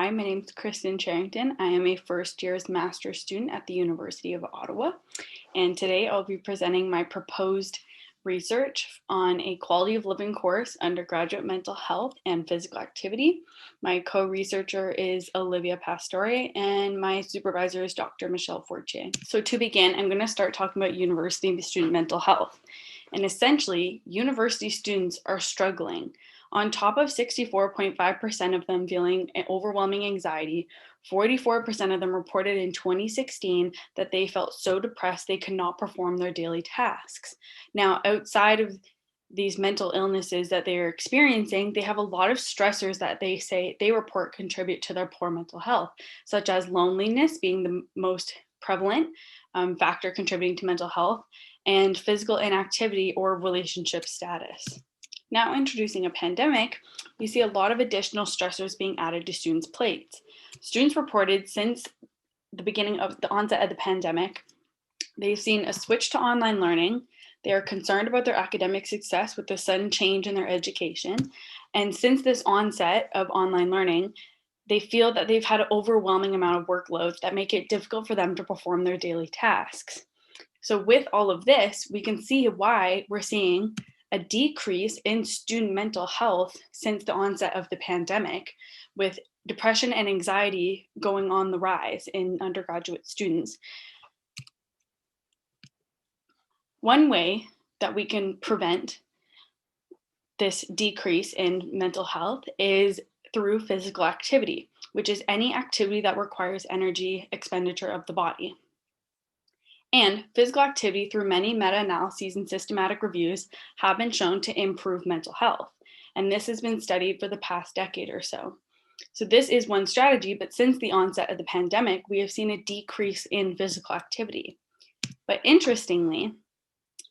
Hi, my name is Kristen Sherrington. I am a first year's master's student at the University of Ottawa. And today I'll be presenting my proposed research on a quality of living course, undergraduate mental health and physical activity. My co-researcher is Olivia Pastore and my supervisor is Dr. Michelle Fortier. So to begin, I'm going to start talking about university student mental health. And essentially, university students are struggling. On top of 64.5% of them feeling overwhelming anxiety, 44% of them reported in 2016 that they felt so depressed they could not perform their daily tasks. Now, outside of these mental illnesses that they are experiencing, they have a lot of stressors that they report contribute to their poor mental health, such as loneliness being the most prevalent factor contributing to mental health, and physical inactivity or relationship status. Now, introducing a pandemic, we see a lot of additional stressors being added to students' plates. Students reported since the beginning of the onset of the pandemic, they've seen a switch to online learning. They are concerned about their academic success with the sudden change in their education. And since this onset of online learning, they feel that they've had an overwhelming amount of workloads that make it difficult for them to perform their daily tasks. So with all of this, we can see why we're seeing a decrease in student mental health since the onset of the pandemic, with depression and anxiety going on the rise in undergraduate students. One way that we can prevent this decrease in mental health is through physical activity, which is any activity that requires energy expenditure of the body. And physical activity through many meta-analyses and systematic reviews have been shown to improve mental health. And this has been studied for the past decade or so. So this is one strategy, but since the onset of the pandemic, we have seen a decrease in physical activity. But interestingly,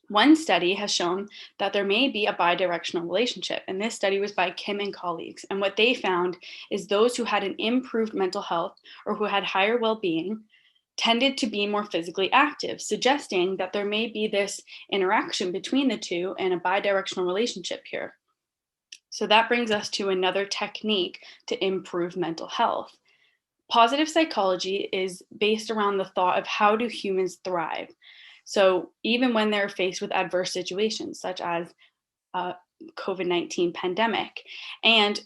one study has shown that there may be a bidirectional relationship, and this study was by Kim and colleagues. And what they found is those who had an improved mental health or who had higher well-being tended to be more physically active, suggesting that there may be this interaction between the two and a bidirectional relationship here. So that brings us to another technique to improve mental health. Positive psychology is based around the thought of how do humans thrive. So even when they're faced with adverse situations, such as COVID-19 pandemic. And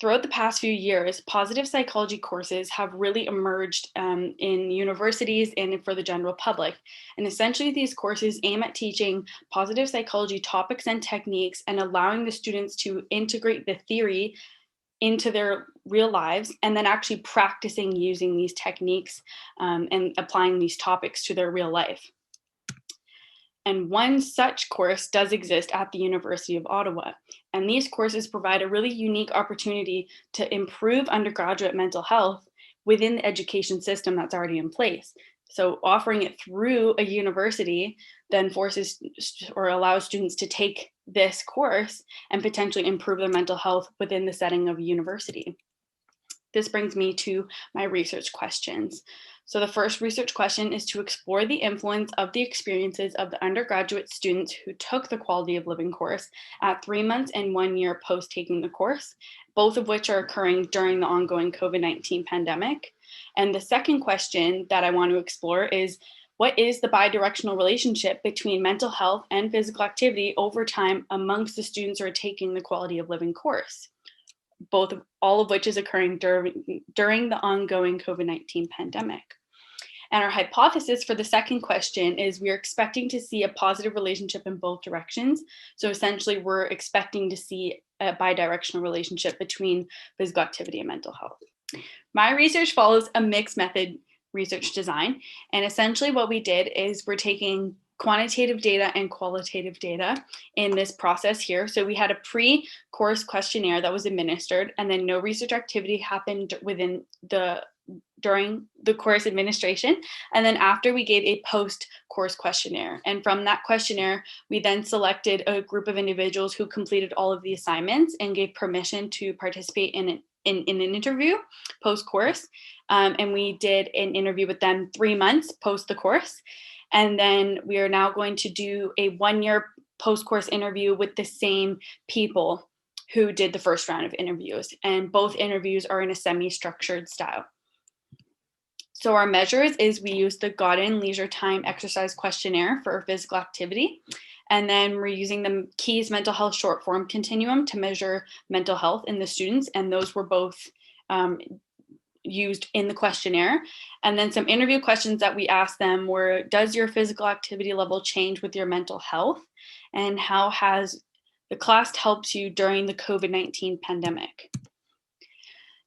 throughout the past few years, positive psychology courses have really emerged in universities and for the general public. And essentially, these courses aim at teaching positive psychology topics and techniques and allowing the students to integrate the theory into their real lives and then actually practicing using these techniques and applying these topics to their real life. And one such course does exist at the University of Ottawa. And these courses provide a really unique opportunity to improve undergraduate mental health within the education system that's already in place. So offering it through a university then forces or allows students to take this course and potentially improve their mental health within the setting of a university. This brings me to my research questions. So the first research question is to explore the influence of the experiences of the undergraduate students who took the quality of living course at 3 months and 1 year post taking the course, both of which are occurring during the ongoing COVID-19 pandemic. And the second question that I want to explore is, what is the bidirectional relationship between mental health and physical activity over time amongst the students who are taking the quality of living course? All of which is occurring during the ongoing COVID-19 pandemic. And our hypothesis for the second question is we're expecting to see a positive relationship in both directions. So essentially, we're expecting to see a bidirectional relationship between physical activity and mental health. My research follows a mixed method research design. And essentially what we did is we're taking quantitative data and qualitative data in this process here. So we had a pre-course questionnaire that was administered, and then no research activity happened during the course administration. And then after, we gave a post-course questionnaire. And from that questionnaire, we then selected a group of individuals who completed all of the assignments and gave permission to participate in an interview post-course. And we did an interview with them 3 months post the course. And then we are now going to do a 1 year post-course interview with the same people who did the first round of interviews. And both interviews are in a semi-structured style. So our measures is we use the Godin Leisure Time Exercise Questionnaire for physical activity. And then we're using the Keys Mental Health Short Form Continuum to measure mental health in the students. And those were both used in the questionnaire. And then some interview questions that we asked them were, does your physical activity level change with your mental health? And how has the class helped you during the COVID-19 pandemic?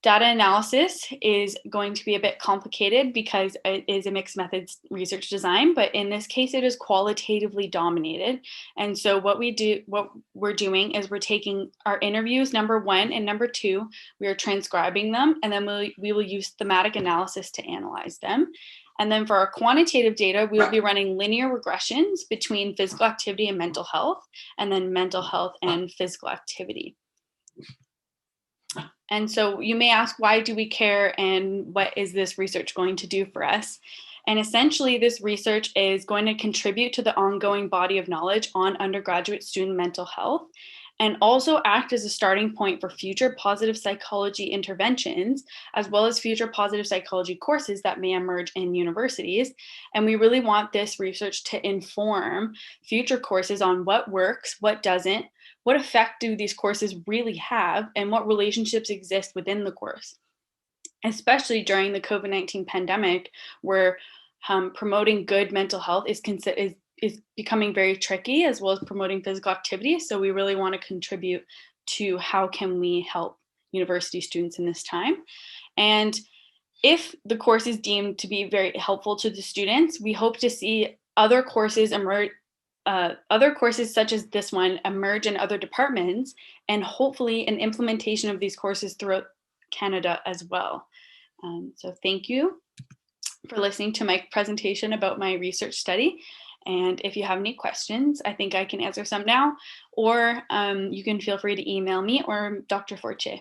Data analysis is going to be a bit complicated because it is a mixed methods research design, but in this case, it is qualitatively dominated. And so what we're doing is we're taking our interviews, number 1 and number 2, we are transcribing them, and then we will use thematic analysis to analyze them. And then for our quantitative data, we will be running linear regressions between physical activity and mental health, and then mental health and physical activity. And so you may ask, why do we care and what is this research going to do for us? And essentially, this research is going to contribute to the ongoing body of knowledge on undergraduate student mental health and also act as a starting point for future positive psychology interventions, as well as future positive psychology courses that may emerge in universities. And we really want this research to inform future courses on what works, what doesn't, what effect do these courses really have, and what relationships exist within the course, especially during the COVID-19 pandemic, where promoting good mental health is becoming very tricky, as well as promoting physical activity. So we really want to contribute to how can we help university students in this time. And if the course is deemed to be very helpful to the students, we hope to see other courses emerge. Other courses such as this one emerge in other departments, and hopefully an implementation of these courses throughout Canada as well. So thank you for listening to my presentation about my research study. And if you have any questions, I think I can answer some now, or you can feel free to email me or Dr. Fortier.